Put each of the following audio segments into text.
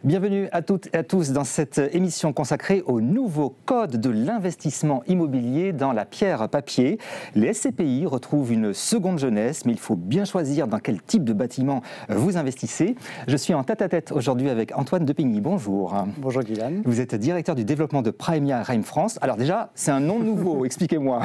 Bienvenue à toutes et à tous dans cette émission consacrée au nouveau code de l'investissement immobilier dans la pierre papier. Les SCPI retrouvent une seconde jeunesse, mais il faut bien choisir dans quel type de bâtiment vous investissez. Je suis en tête-à-tête aujourd'hui avec Antoine Depigny. Bonjour. Bonjour Guylaine. Vous êtes directeur du développement de Praemia REM France. Alors déjà, c'est un nom nouveau, expliquez-moi.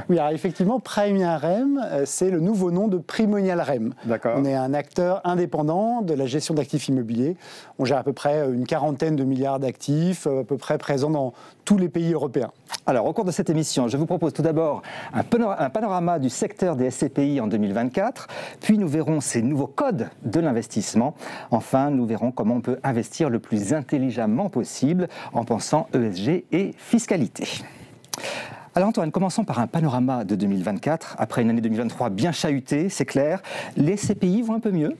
Oui, alors effectivement, Praemia REM, c'est le nouveau nom de Primonial REM. D'accord. On est un acteur indépendant de la gestion d'actifs immobiliers. On gère à peu près une quarantaine de milliards d'actifs, à peu près présents dans tous les pays européens. Alors, au cours de cette émission, je vous propose tout d'abord un panorama du secteur des SCPI en 2024, puis nous verrons ces nouveaux codes de l'investissement. Enfin, nous verrons comment on peut investir le plus intelligemment possible en pensant ESG et fiscalité. Alors Antoine, commençons par un panorama de 2024. Après une année 2023 bien chahutée, c'est clair, les SCPI vont un peu mieux ?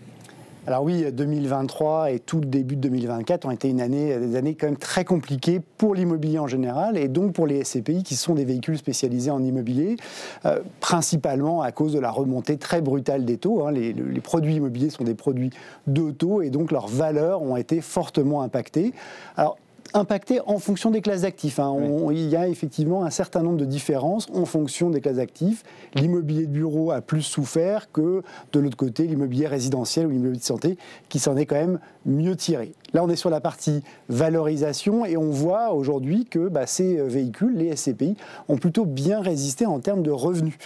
Alors oui, 2023 et tout le début de 2024 ont été des années quand même très compliquées pour l'immobilier en général et donc pour les SCPI qui sont des véhicules spécialisés en immobilier, principalement à cause de la remontée très brutale des taux. Les produits immobiliers sont des produits de taux et donc leurs valeurs ont été fortement impactées. Alors, impacté en fonction des classes d'actifs. Il y a effectivement un certain nombre de différences en fonction des classes d'actifs. L'immobilier de bureau a plus souffert que de l'autre côté, l'immobilier résidentiel ou l'immobilier de santé, qui s'en est quand même mieux tiré. Là, on est sur la partie valorisation et on voit aujourd'hui que ces véhicules, les SCPI, ont plutôt bien résisté en termes de revenus.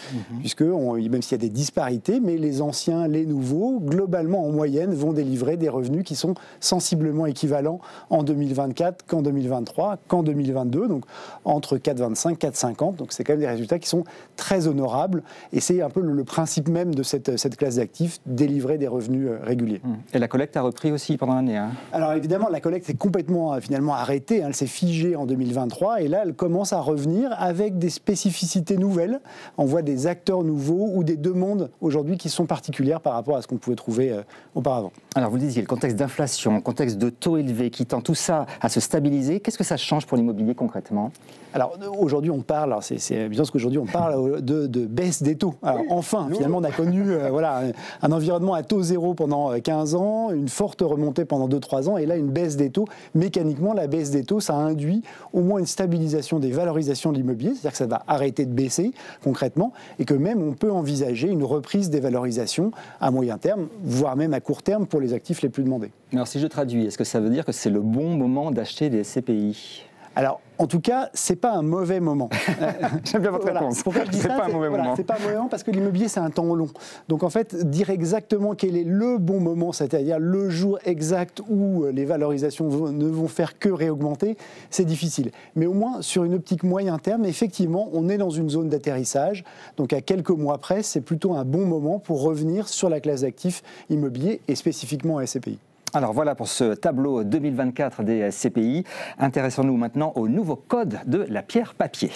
Puisque, même s'il y a des disparités, mais les anciens, les nouveaux, globalement, en moyenne, vont délivrer des revenus qui sont sensiblement équivalents en 2024 qu'en 2023, qu'en 2022, donc entre 4,25 et 4,50. Donc c'est quand même des résultats qui sont très honorables et c'est un peu le principe même de cette classe d'actifs, délivrer des revenus réguliers. Et la collecte a repris aussi pendant l'année. Alors évidemment, la collecte s'est complètement finalement arrêtée, elle s'est figée en 2023 et là elle commence à revenir avec des spécificités nouvelles. On voit des acteurs nouveaux ou des demandes aujourd'hui qui sont particulières par rapport à ce qu'on pouvait trouver auparavant. Alors vous le disiez, le contexte d'inflation, le contexte de taux élevés qui tend tout ça à se stabiliser, qu'est-ce que ça change pour l'immobilier concrètement ? Alors aujourd'hui on parle, c'est bien parce qu'aujourd'hui on parle de baisse des taux. Alors enfin, finalement on a connu un environnement à taux zéro pendant 15 ans, une forte remontée pendant 2-3 ans et là une baisse des taux. Mécaniquement la baisse des taux ça induit au moins une stabilisation des valorisations de l'immobilier, c'est-à-dire que ça va arrêter de baisser concrètement et que même on peut envisager une reprise des valorisations à moyen terme, voire même à court terme pour les actifs les plus demandés. Alors si je traduis, est-ce que ça veut dire que c'est le bon moment d'acheter des SCPI ? Alors, en tout cas, c'est pas un mauvais moment. J'aime bien votre réponse. Pourquoi je dis ça ? C'est pas un mauvais moment. C'est pas un mauvais moment parce que l'immobilier, c'est un temps long. Donc, en fait, dire exactement quel est le bon moment, c'est-à-dire le jour exact où les valorisations ne vont faire que réaugmenter, c'est difficile. Mais au moins, sur une optique moyen terme, effectivement, on est dans une zone d'atterrissage. Donc, à quelques mois près, c'est plutôt un bon moment pour revenir sur la classe d'actifs immobiliers et spécifiquement à SCPI. Alors voilà pour ce tableau 2024 des SCPI. Intéressons-nous maintenant au nouveau code de la pierre papier.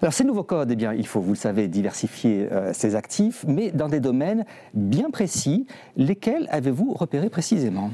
Alors ces nouveaux codes, eh bien, il faut, vous le savez, diversifier ces actifs, mais dans des domaines bien précis. Lesquels avez-vous repérés précisément ?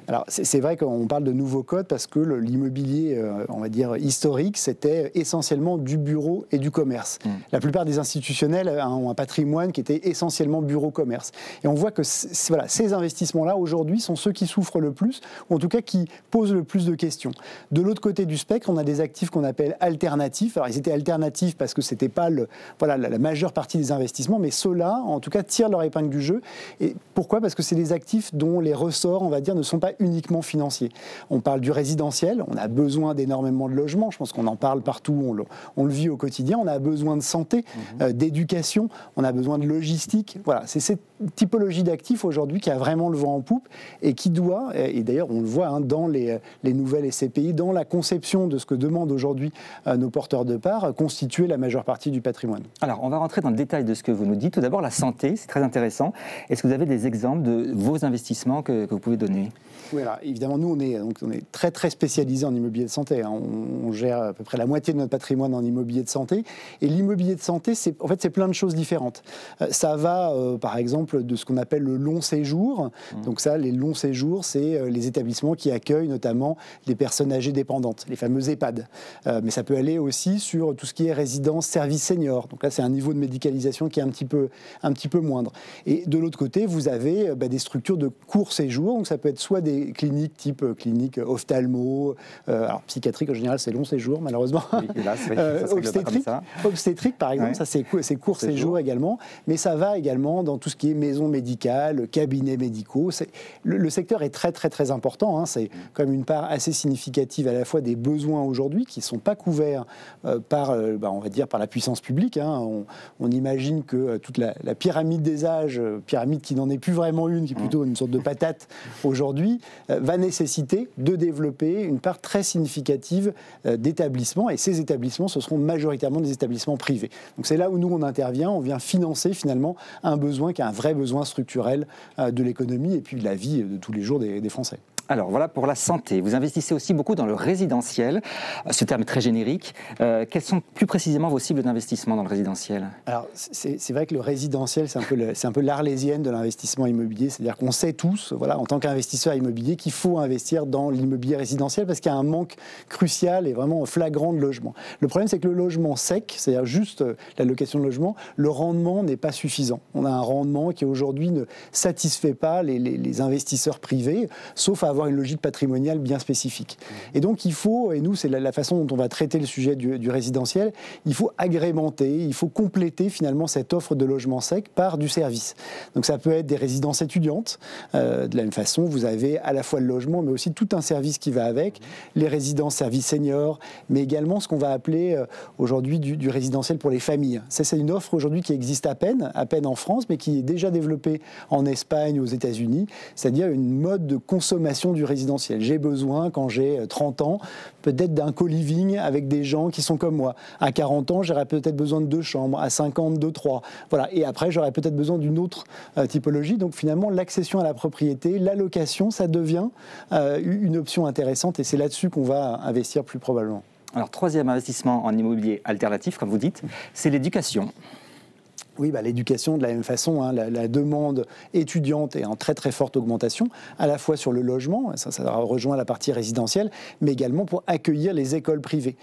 Alors, c'est vrai qu'on parle de nouveaux codes parce que l'immobilier, on va dire, historique, c'était essentiellement du bureau et du commerce. La plupart des institutionnels ont un patrimoine qui était essentiellement bureau-commerce. Et on voit que ces investissements-là, aujourd'hui, sont ceux qui souffrent le plus, ou en tout cas qui posent le plus de questions. De l'autre côté du spectre, on a des actifs qu'on appelle alternatifs. Alors, ils étaient alternatifs parce que ce n'était pas la majeure partie des investissements, mais ceux-là, en tout cas, tirent leur épingle du jeu. Et pourquoi ? Parce que c'est des actifs dont les ressorts, on va dire, ne sont pas uniquement financiers. On parle du résidentiel, on a besoin d'énormément de logements, je pense qu'on en parle partout, on le vit au quotidien, on a besoin de santé, d'éducation, on a besoin de logistique. Voilà, c'est cette typologie d'actifs aujourd'hui qui a vraiment le vent en poupe et qui doit, et d'ailleurs on le voit dans les nouvelles SCPI, dans la conception de ce que demandent aujourd'hui nos porteurs de parts, constituer la majeure partie du patrimoine. Alors on va rentrer dans le détail de ce que vous nous dites. Tout d'abord la santé, c'est très intéressant. Est-ce que vous avez des exemples de vos investissements que vous pouvez donner ? Oui, alors, évidemment, nous, on est très, très spécialisés en immobilier de santé. On gère à peu près la moitié de notre patrimoine en immobilier de santé. Et l'immobilier de santé, c'est plein de choses différentes. Ça va, par exemple, exemple de ce qu'on appelle le long séjour. Donc ça, les longs séjours, c'est les établissements qui accueillent notamment des personnes âgées dépendantes, les fameux EHPAD. Mais ça peut aller aussi sur tout ce qui est résidence service senior. Donc là, c'est un niveau de médicalisation qui est un petit peu moindre. Et de l'autre côté, vous avez des structures de court séjour. Donc ça peut être soit des cliniques type clinique ophtalmo, alors psychiatrique en général, c'est long séjour malheureusement. Oui, hélas, oui, obstétrique par exemple, ça c'est court séjour également. Mais ça va également dans tout ce qui est maison médicale, cabinets médicaux. Le secteur est très très très important. C'est quand même une part assez significative à la fois des besoins aujourd'hui qui ne sont pas couverts par, on va dire, par la puissance publique. On imagine que toute la pyramide des âges, pyramide qui n'en est plus vraiment une, qui est plutôt une sorte de patate aujourd'hui, va nécessiter de développer une part très significative d'établissements. Et ces établissements, ce seront majoritairement des établissements privés. Donc c'est là où nous, on intervient. On vient financer finalement un besoin qui est un vrai besoin structurel de l'économie et puis de la vie de tous les jours des Français. Alors voilà pour la santé. Vous investissez aussi beaucoup dans le résidentiel. Ce terme est très générique. Quelles sont plus précisément vos cibles d'investissement dans le résidentiel? Alors c'est vrai que le résidentiel, c'est un peu l'arlésienne de l'investissement immobilier. C'est-à-dire qu'on sait tous, voilà, en tant qu'investisseur immobilier, qu'il faut investir dans l'immobilier résidentiel parce qu'il y a un manque crucial et vraiment flagrant de logement. Le problème, c'est que le logement sec, c'est-à-dire juste la location de logement, le rendement n'est pas suffisant. On a un rendement qui aujourd'hui ne satisfait pas les investisseurs privés, sauf à avoir une logique patrimoniale bien spécifique. Et donc il faut, et nous c'est la façon dont on va traiter le sujet du résidentiel, il faut agrémenter, il faut compléter finalement cette offre de logement sec par du service. Donc ça peut être des résidences étudiantes, de la même façon vous avez à la fois le logement mais aussi tout un service qui va avec, les résidences services seniors, mais également ce qu'on va appeler aujourd'hui du résidentiel pour les familles. C'est une offre aujourd'hui qui existe à peine en France, mais qui est déjà développée en Espagne, aux États-Unis, c'est-à-dire une mode de consommation du résidentiel. J'ai besoin, quand j'ai 30 ans, peut-être d'un co-living avec des gens qui sont comme moi. À 40 ans, j'aurais peut-être besoin de 2 chambres. À 50, 2, 3. Voilà. Et après, j'aurais peut-être besoin d'une autre typologie. Donc finalement, l'accession à la propriété, la location, ça devient une option intéressante et c'est là-dessus qu'on va investir plus probablement. Alors, troisième investissement en immobilier alternatif, comme vous dites, c'est l'éducation. Oui, l'éducation, de la même façon, la demande étudiante est en très très forte augmentation, à la fois sur le logement, ça rejoint la partie résidentielle, mais également pour accueillir les écoles privées.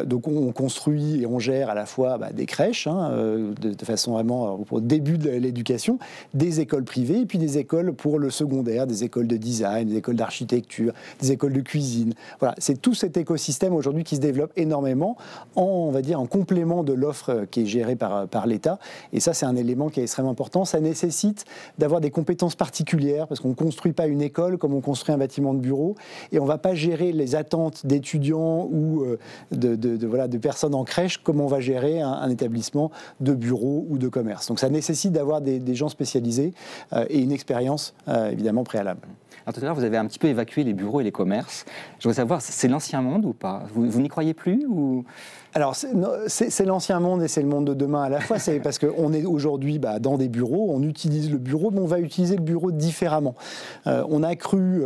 Donc on construit et on gère à la fois des crèches, de façon vraiment au début de l'éducation, des écoles privées, et puis des écoles pour le secondaire, des écoles de design, des écoles d'architecture, des écoles de cuisine. Voilà, c'est tout cet écosystème aujourd'hui qui se développe énormément on va dire, en complément de l'offre qui est gérée par l'État. Et ça, c'est un élément qui est extrêmement important. Ça nécessite d'avoir des compétences particulières parce qu'on ne construit pas une école comme on construit un bâtiment de bureau et on ne va pas gérer les attentes d'étudiants ou de personnes en crèche comme on va gérer un établissement de bureau ou de commerce. Donc ça nécessite d'avoir des gens spécialisés et une expérience évidemment préalable. Alors tout à l'heure, vous avez un petit peu évacué les bureaux et les commerces. Je voudrais savoir, c'est l'ancien monde ou pas? Vous n'y croyez plus ou... Alors, c'est l'ancien monde et c'est le monde de demain à la fois. C'est parce qu'on est aujourd'hui dans des bureaux, on utilise le bureau, mais on va utiliser le bureau différemment. On a cru,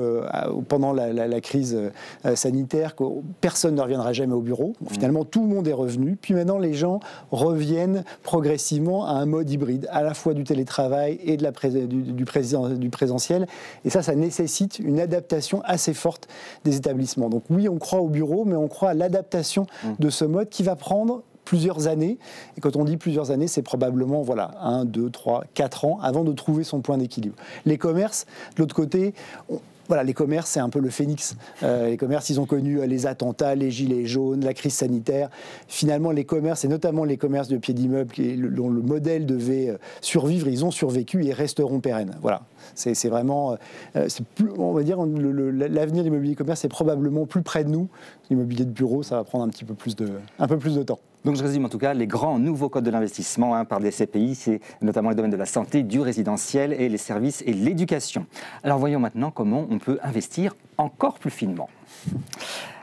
pendant la crise sanitaire, que personne ne reviendra jamais au bureau. Bon, finalement, tout le monde est revenu. Puis maintenant, les gens reviennent progressivement à un mode hybride, à la fois du télétravail et du présentiel. Et ça nécessite une adaptation assez forte des établissements. Donc oui, on croit au bureau, mais on croit à l'adaptation de ce mode qui va prendre plusieurs années. Et quand on dit plusieurs années, c'est probablement 1, 2, 3, 4 ans avant de trouver son point d'équilibre. Les commerces, de l'autre côté, les commerces, c'est un peu le phénix. Les commerces, ils ont connu les attentats, les gilets jaunes, la crise sanitaire. Finalement, les commerces, et notamment les commerces de pieds d'immeubles dont le modèle devait survivre, ils ont survécu et resteront pérennes. Voilà. C'est vraiment, on va dire, l'avenir de l'immobilier commerce est probablement plus près de nous. L'immobilier de bureau, ça va prendre un peu plus de temps. Donc je résume en tout cas, les grands nouveaux codes de l'investissement par des SCPI, c'est notamment les domaines de la santé, du résidentiel et les services et l'éducation. Alors voyons maintenant comment on peut investir encore plus finement.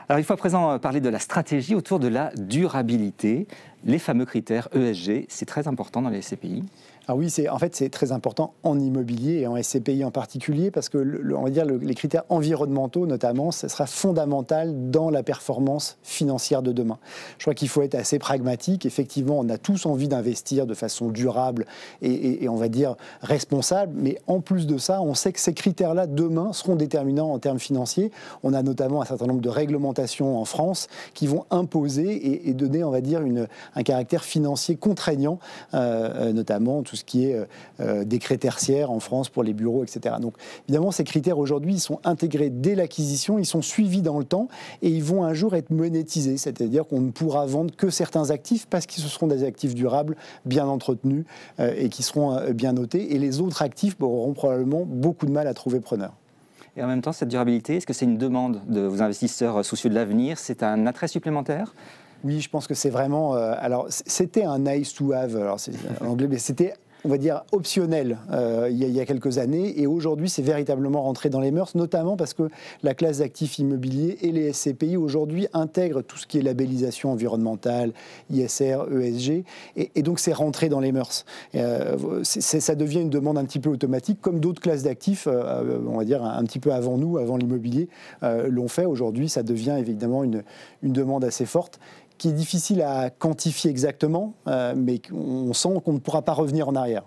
Alors il faut à présent parler de la stratégie autour de la durabilité, les fameux critères ESG, c'est très important dans les SCPI. Ah oui, en fait, c'est très important en immobilier et en SCPI en particulier parce que on va dire les critères environnementaux, notamment, ce sera fondamental dans la performance financière de demain. Je crois qu'il faut être assez pragmatique. Effectivement, on a tous envie d'investir de façon durable et on va dire responsable, mais en plus de ça, on sait que ces critères-là, demain, seront déterminants en termes financiers. On a notamment un certain nombre de réglementations en France qui vont imposer et donner, on va dire, un caractère financier contraignant, notamment tout ce qui est décret tertiaire en France pour les bureaux, etc. Donc évidemment, ces critères aujourd'hui, ils sont intégrés dès l'acquisition, ils sont suivis dans le temps et ils vont un jour être monétisés, c'est-à-dire qu'on ne pourra vendre que certains actifs parce qu'ils seront des actifs durables, bien entretenus et qui seront bien notés, et les autres actifs auront probablement beaucoup de mal à trouver preneur. Et en même temps, cette durabilité, est-ce que c'est une demande de vos investisseurs soucieux de l'avenir? C'est un attrait supplémentaire? Oui, je pense que c'est vraiment... alors, c'était un nice to have, alors c'est en anglais, mais c'était, on va dire, optionnel il y a quelques années. Et aujourd'hui, c'est véritablement rentré dans les mœurs, notamment parce que la classe d'actifs immobiliers et les SCPI aujourd'hui intègrent tout ce qui est labellisation environnementale, ISR, ESG. Et donc, c'est rentré dans les mœurs. Ça devient une demande un petit peu automatique, comme d'autres classes d'actifs, on va dire, un petit peu avant nous, avant l'immobilier, l'ont fait. Aujourd'hui, ça devient évidemment une demande assez forte, qui est difficile à quantifier exactement, mais on sent qu'on ne pourra pas revenir en arrière.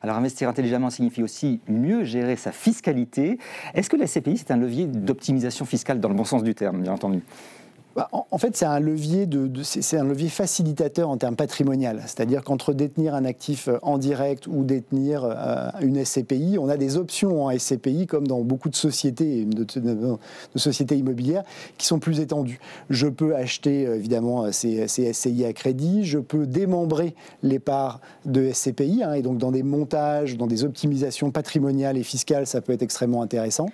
Alors investir intelligemment signifie aussi mieux gérer sa fiscalité. Est-ce que la SCPI, c'est un levier d'optimisation fiscale dans le bon sens du terme, bien entendu? En fait, c'est un levier c'est un levier facilitateur en termes patrimonial. C'est-à-dire qu'entre détenir un actif en direct ou détenir une SCPI, on a des options en SCPI, comme dans beaucoup de sociétés, de sociétés immobilières, qui sont plus étendues. Je peux acheter, évidemment, ces SCI à crédit. Je peux démembrer les parts de SCPI. Et donc, dans des montages, dans des optimisations patrimoniales et fiscales, ça peut être extrêmement intéressant.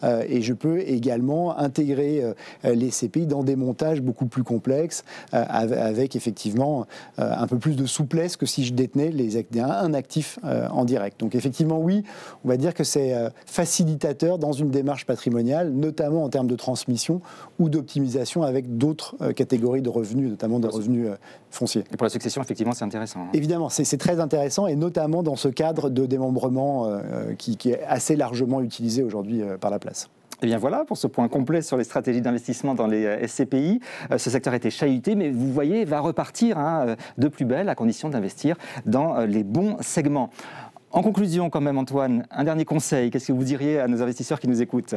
Et je peux également intégrer les SCPI dans des montage beaucoup plus complexe, avec effectivement un peu plus de souplesse que si je détenais un actif en direct. Donc effectivement, oui, on va dire que c'est facilitateur dans une démarche patrimoniale, notamment en termes de transmission ou d'optimisation avec d'autres catégories de revenus, notamment de revenus fonciers. Et pour la succession, effectivement, c'est intéressant. Évidemment, c'est très intéressant, et notamment dans ce cadre de démembrement qui est assez largement utilisé aujourd'hui par la place. Et bien voilà pour ce point complet sur les stratégies d'investissement dans les SCPI. Ce secteur a été chahuté, mais vous voyez, va repartir de plus belle à condition d'investir dans les bons segments. En conclusion, quand même, Antoine, un dernier conseil. Qu'est-ce que vous diriez à nos investisseurs qui nous écoutent?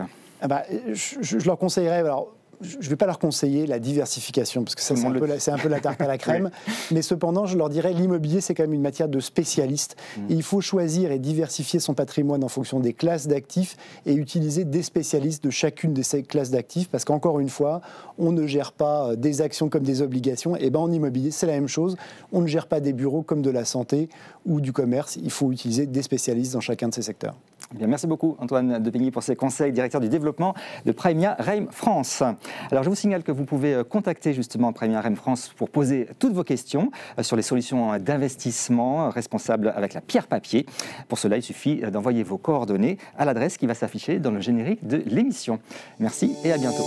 Je leur conseillerais... Alors, je ne vais pas leur conseiller la diversification, parce que c'est un peu la tarte à la crème, oui. Mais cependant, je leur dirais, l'immobilier, c'est quand même une matière de spécialistes. Et il faut choisir et diversifier son patrimoine en fonction des classes d'actifs et utiliser des spécialistes de chacune de ces classes d'actifs, parce qu'encore une fois, on ne gère pas des actions comme des obligations. Et en immobilier, c'est la même chose. On ne gère pas des bureaux comme de la santé ou du commerce. Il faut utiliser des spécialistes dans chacun de ces secteurs. Bien, merci beaucoup Antoine Depigny pour ces conseils, directeur du développement de Praemia Reim France. Alors je vous signale que vous pouvez contacter justement Praemia Reim France pour poser toutes vos questions sur les solutions d'investissement responsables avec la pierre papier. Pour cela, il suffit d'envoyer vos coordonnées à l'adresse qui va s'afficher dans le générique de l'émission. Merci et à bientôt.